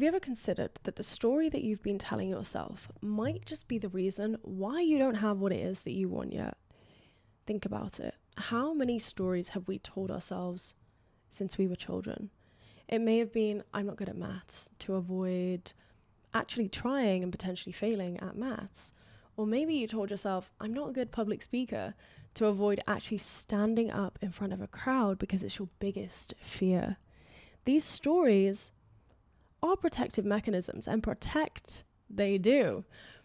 Have you ever considered that the story that you've been telling yourself might just be the reason why you don't have what it is that you want yet? Think about it. How many stories have we told ourselves since we were children? It may have been, I'm not good at maths, to avoid actually trying and potentially failing at maths. Or maybe you told yourself, I'm not a good public speaker, to avoid actually standing up in front of a crowd because it's your biggest fear. These stories are protective mechanisms, and protect they do,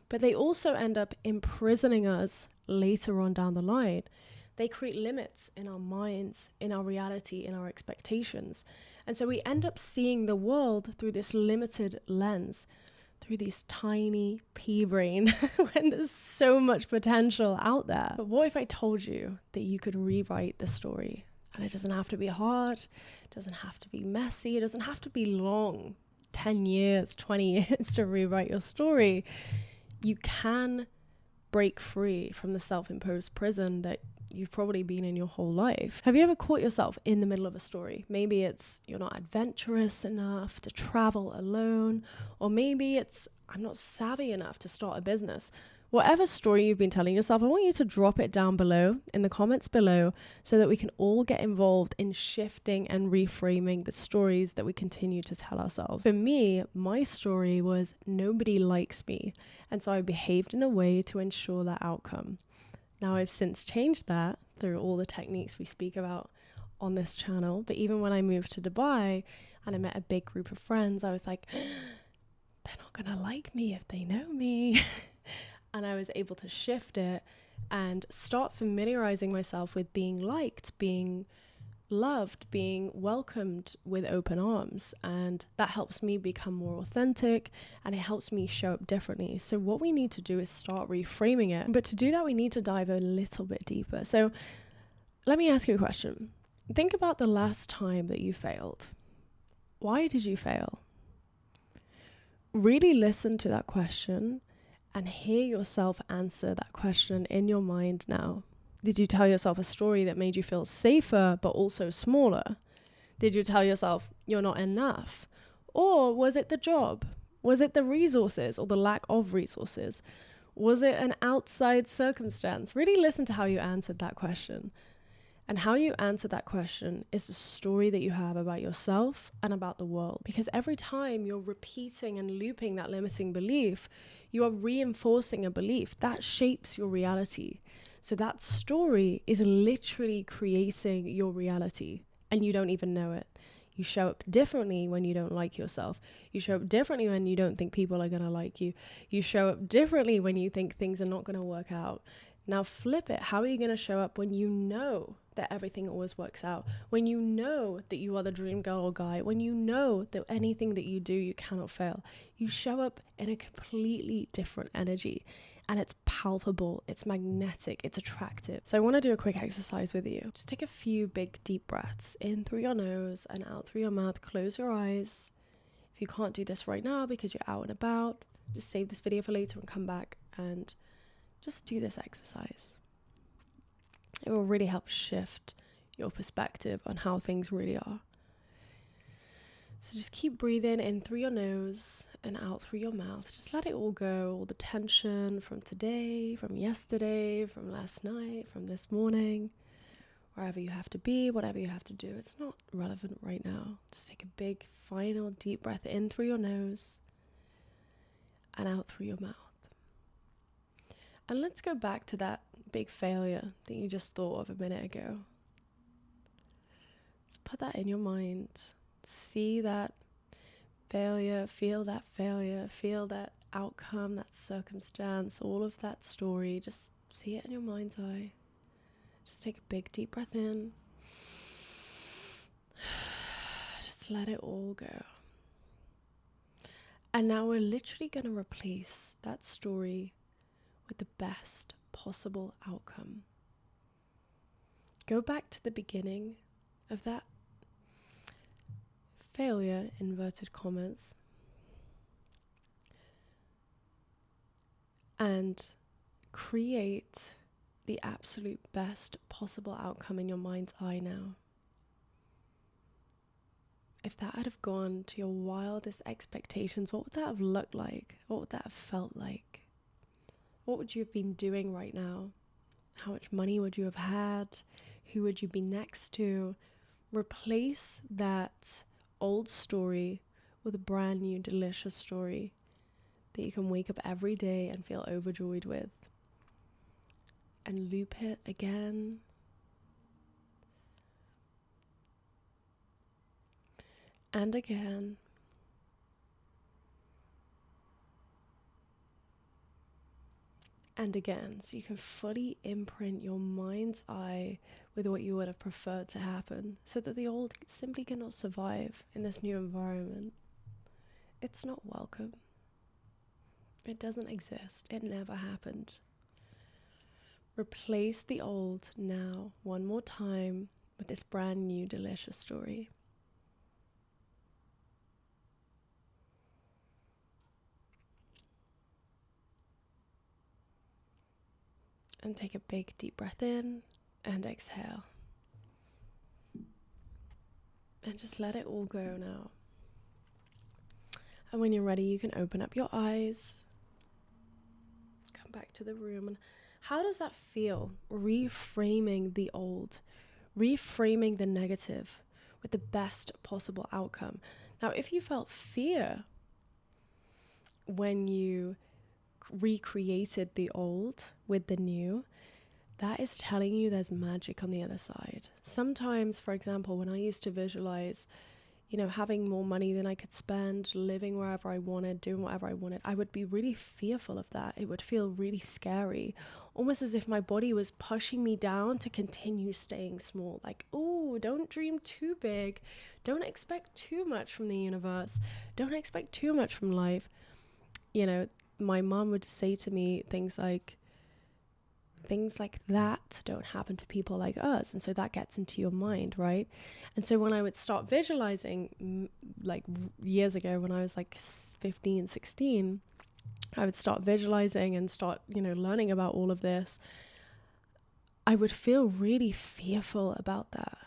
but they also end up imprisoning us later on down the line. They create limits in our minds, in our reality, in our expectations. And so we end up seeing the world through this limited lens, through this tiny pea brain, when there's so much potential out there. But what if I told you that you could rewrite the story? And it doesn't have to be hard, it doesn't have to be messy, it doesn't have to be long, 10 years, 20 years to rewrite your story. You can break free from the self-imposed prison that you've probably been in your whole life. Have you ever caught yourself in the middle of a story? Maybe it's you're not adventurous enough to travel alone, or maybe it's I'm not savvy enough to start a business. Whatever story you've been telling yourself, I want you to drop it down below in the comments below so that we can all get involved in shifting and reframing the stories that we continue to tell ourselves. For me, my story was nobody likes me, and so I behaved in a way to ensure that outcome. Now I've since changed that through all the techniques we speak about on this channel, but even when I moved to Dubai and I met a big group of friends, I was like, they're not gonna like me if they know me. And I was able to shift it and start familiarizing myself with being liked, being loved, being welcomed with open arms. And that helps me become more authentic, and it helps me show up differently. So what we need to do is start reframing it. But to do that, we need to dive a little bit deeper. So let me ask you a question. Think about the last time that you failed. Why did you fail? Really listen to that question and hear yourself answer that question in your mind now. Did you tell yourself a story that made you feel safer but also smaller? Did you tell yourself you're not enough? Or was it the job? Was it the resources or the lack of resources? Was it an outside circumstance? Really listen to how you answered that question. And how you answer that question is the story that you have about yourself and about the world. Because every time you're repeating and looping that limiting belief, you are reinforcing a belief that shapes your reality. So that story is literally creating your reality, and you don't even know it. You show up differently when you don't like yourself. You show up differently when you don't think people are going to like you. You show up differently when you think things are not going to work out. Now flip it. How are you going to show up when you know that everything always works out? When you know that you are the dream girl or guy? When you know that anything that you do, you cannot fail? You show up in a completely different energy, and it's palpable, it's magnetic, it's attractive. So I want to do a quick exercise with you. Just take a few big deep breaths in through your nose and out through your mouth. Close your eyes. If you can't do this right now because you're out and about, just save this video for later and come back and just do this exercise. It will really help shift your perspective on how things really are. So just keep breathing in through your nose and out through your mouth. Just let it all go, all the tension from today, from yesterday, from last night, from this morning, wherever you have to be, whatever you have to do. It's not relevant right now. Just take a big, final, deep breath in through your nose and out through your mouth. And let's go back to that big failure that you just thought of a minute ago. Just put that in your mind. See that failure, feel that outcome, that circumstance, all of that story. Just see it in your mind's eye. Just take a big deep breath in. Just let it all go. And now we're literally going to replace that story with the best possible outcome. Go back to the beginning of that failure, inverted commas, and create the absolute best possible outcome in your mind's eye now. if that had have gone to your wildest expectations, what would that have looked like? What would that have felt like? What would you have been doing right now? How much money would you have had? Who would you be next to? Replace that old story with a brand new delicious story that you can wake up every day and feel overjoyed with. And loop it again. And again. And again, so you can fully imprint your mind's eye with what you would have preferred to happen, so that the old simply cannot survive in this new environment. It's not welcome. It doesn't exist. It never happened. Replace the old now, one more time, with this brand new delicious story. And take a big deep breath in and exhale. And just let it all go now. And when you're ready, you can open up your eyes. Come back to the room. And how does that feel? Reframing the old, reframing the negative with the best possible outcome. Now, if you felt fear when you recreated the old with the new, that is telling you there's magic on the other side. Sometimes, for example, when I used to visualize, having more money than I could spend, living wherever I wanted, doing whatever I wanted, I would be really fearful of that. It would feel really scary, almost as if my body was pushing me down to continue staying small. Like, oh, don't dream too big. Don't expect too much from the universe. Don't expect too much from life. My mom would say to me things like that don't happen to people like us. And so that gets into your mind, right? And so when I would start visualizing, like years ago when I was like 15, 16, I would start visualizing and start, learning about all of this. I would feel really fearful about that.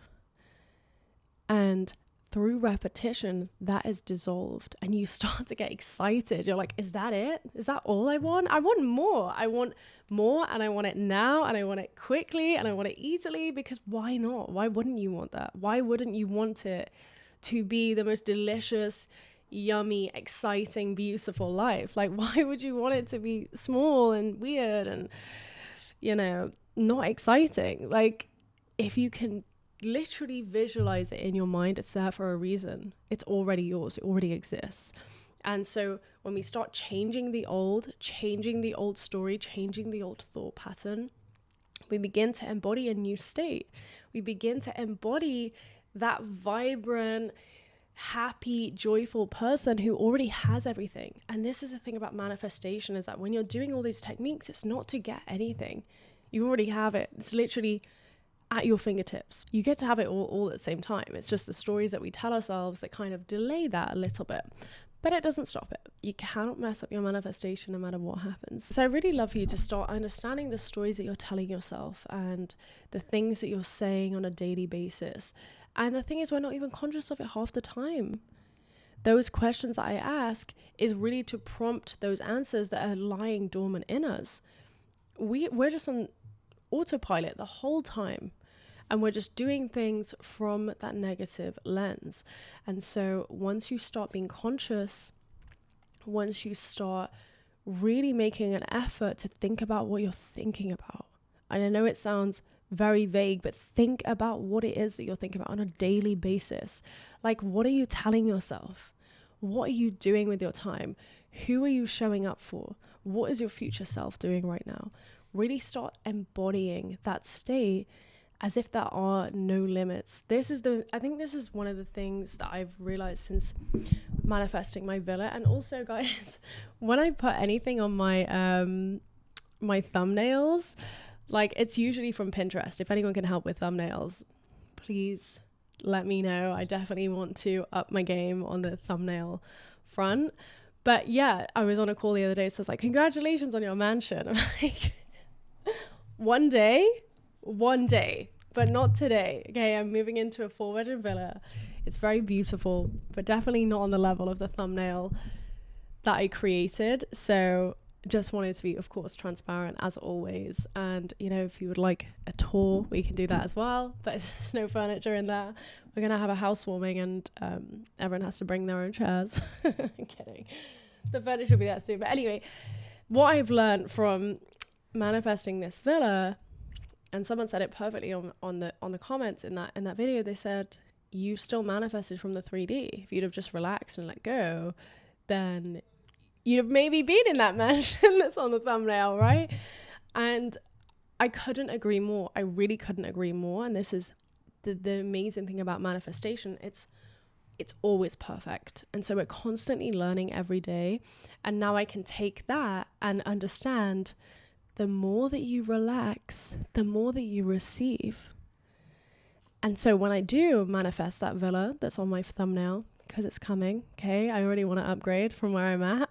And through repetition, that is dissolved and you start to get excited. You're like, is that it? Is that all I want? I want more. I want more, and I want it now, and I want it quickly, and I want it easily, because why not? Why wouldn't you want that? Why wouldn't you want it to be the most delicious, yummy, exciting, beautiful life? Like, why would you want it to be small and weird and, not exciting? Like, if you can literally visualize it in your mind, it's there for a reason. It's already yours. It already exists. And so when we start changing the old story, changing the old thought pattern, we begin to embody a new state. We begin to embody that vibrant, happy, joyful person who already has everything. And this is the thing about manifestation, is that when you're doing all these techniques, it's not to get anything. You already have it. It's literally at your fingertips. You get to have it all at the same time. It's just the stories that we tell ourselves that kind of delay that a little bit, but it doesn't stop it. You cannot mess up your manifestation no matter what happens. So I really love for you to start understanding the stories that you're telling yourself and the things that you're saying on a daily basis. And the thing is, we're not even conscious of it half the time. Those questions that I ask is really to prompt those answers that are lying dormant in us. We're just on autopilot the whole time, and we're just doing things from that negative lens. And so once you start being conscious, once you start really making an effort to think about what you're thinking about, and I know it sounds very vague, but think about what it is that you're thinking about on a daily basis. Like, what are you telling yourself? What are you doing with your time? Who are you showing up for? What is your future self doing right now? Really start embodying that state as if there are no limits. I think this is one of the things that I've realized since manifesting my villa. And also, guys, when I put anything on my my thumbnails, like, it's usually from Pinterest. If anyone can help with thumbnails, please let me know. I definitely want to up my game on the thumbnail front. But yeah, I was on a call the other day, so I was like, congratulations on your mansion. I'm like, one day, but not today. Okay, I'm moving into a 4-bedroom villa. It's very beautiful, but definitely not on the level of the thumbnail that I created. So just wanted to be, of course, transparent as always. And, you know, if you would like a tour, we can do that as well. But there's no furniture in there. We're going to have a housewarming and everyone has to bring their own chairs. I'm kidding. The furniture will be there soon. But anyway, what I've learned from manifesting this villa, and someone said it perfectly on the comments in that video, they said, you still manifested from the 3D. If you'd have just relaxed and let go, then you'd have maybe been in that mansion that's on the thumbnail, right? And I couldn't agree more. I really couldn't agree more. And this is the amazing thing about manifestation. It's always perfect. And so we're constantly learning every day. And now I can take that and understand the more that you relax, the more that you receive. And so when I do manifest that villa that's on my thumbnail, because it's coming, okay, I already want to upgrade from where I'm at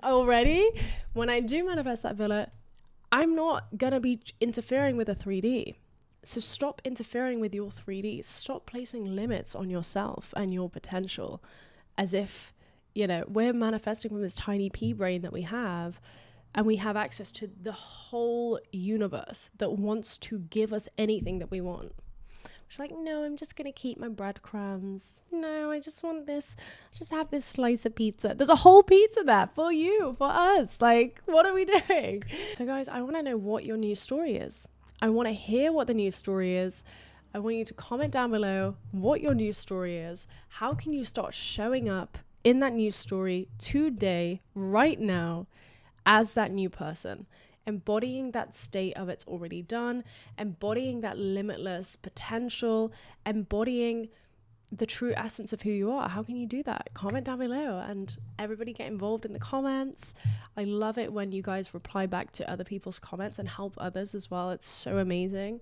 already. When I do manifest that villa, I'm not going to be interfering with a 3D. So stop interfering with your 3D. Stop placing limits on yourself and your potential as if, you know, we're manifesting from this tiny pea brain that we have, and we have access to the whole universe that wants to give us anything that we want. She's like, no, I'm just going to keep my breadcrumbs. No, I just want this. Just have this slice of pizza. There's a whole pizza there for you, for us. Like, what are we doing? So guys, I want to know what your new story is. I want to hear what the new story is. I want you to comment down below what your new story is. How can you start showing up in that new story today, right now, as that new person? Embodying that state of it's already done, embodying that limitless potential, embodying the true essence of who you are. How can you do that? Comment down below and everybody get involved in the comments. I love it when you guys reply back to other people's comments and help others as well. It's so amazing.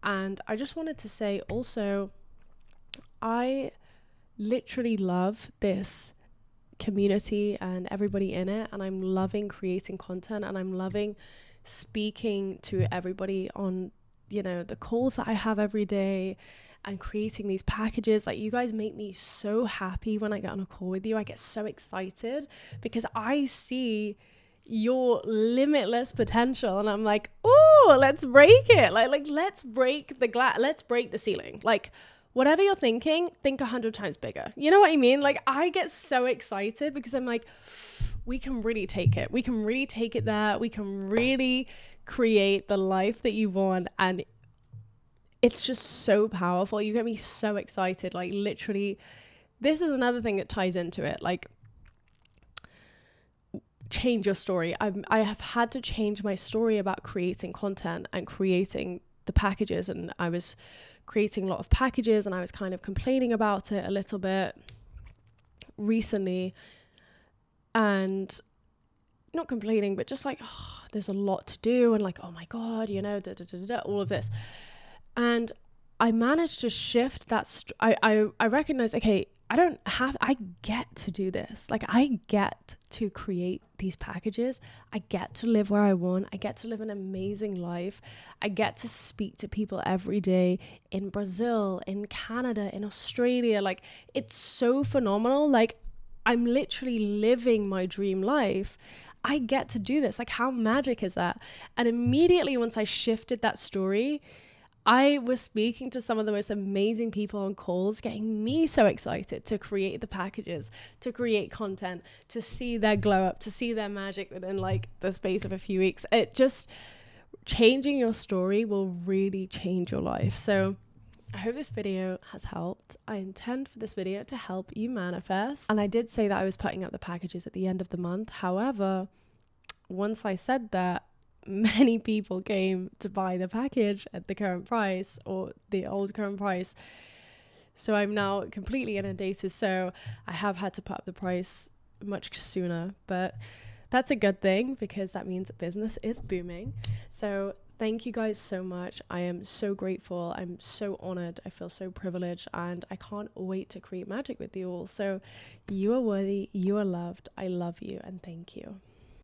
And I just wanted to say also, I literally love this community and everybody in it, and I'm loving creating content, and I'm loving speaking to everybody on, you know, the calls that I have every day and creating these packages. Like, you guys make me so happy when I get on a call with you. I get so excited because I see your limitless potential, and I'm like, oh, let's break it. Like let's break the let's break the ceiling. Like, whatever you're thinking, think 100 times bigger. You know what I mean? Like, I get so excited because I'm like, we can really take it. We can really take it there. We can really create the life that you want. And it's just so powerful. You get me so excited. Like, literally, this is another thing that ties into it. Like, change your story. I have had to change my story about creating content and creating the packages. And I was creating a lot of packages and I was kind of complaining about it a little bit recently, and not complaining, but just like, oh, there's a lot to do, and like, oh my God, you know, all of this. And I managed to shift that. I recognize, okay, I get to do this. Like, I get to create these packages. I get to live where I want. I get to live an amazing life. I get to speak to people every day in Brazil, in Canada, in Australia. Like, it's so phenomenal. Like, I'm literally living my dream life. I get to do this. Like, how magic is that? And immediately once I shifted that story, I was speaking to some of the most amazing people on calls, getting me so excited to create the packages, to create content, to see their glow up, to see their magic within like the space of a few weeks. It just, changing your story will really change your life. So I hope this video has helped. I intend for this video to help you manifest. And I did say that I was putting up the packages at the end of the month. However, once I said that, many people came to buy the package at the current price, or the old current price. So I'm now completely inundated. So I have had to put up the price much sooner, but that's a good thing because that means business is booming. So thank you guys so much. I am so grateful. I'm so honored. I feel so privileged, and I can't wait to create magic with you all. So you are worthy. You are loved. I love you, and thank you.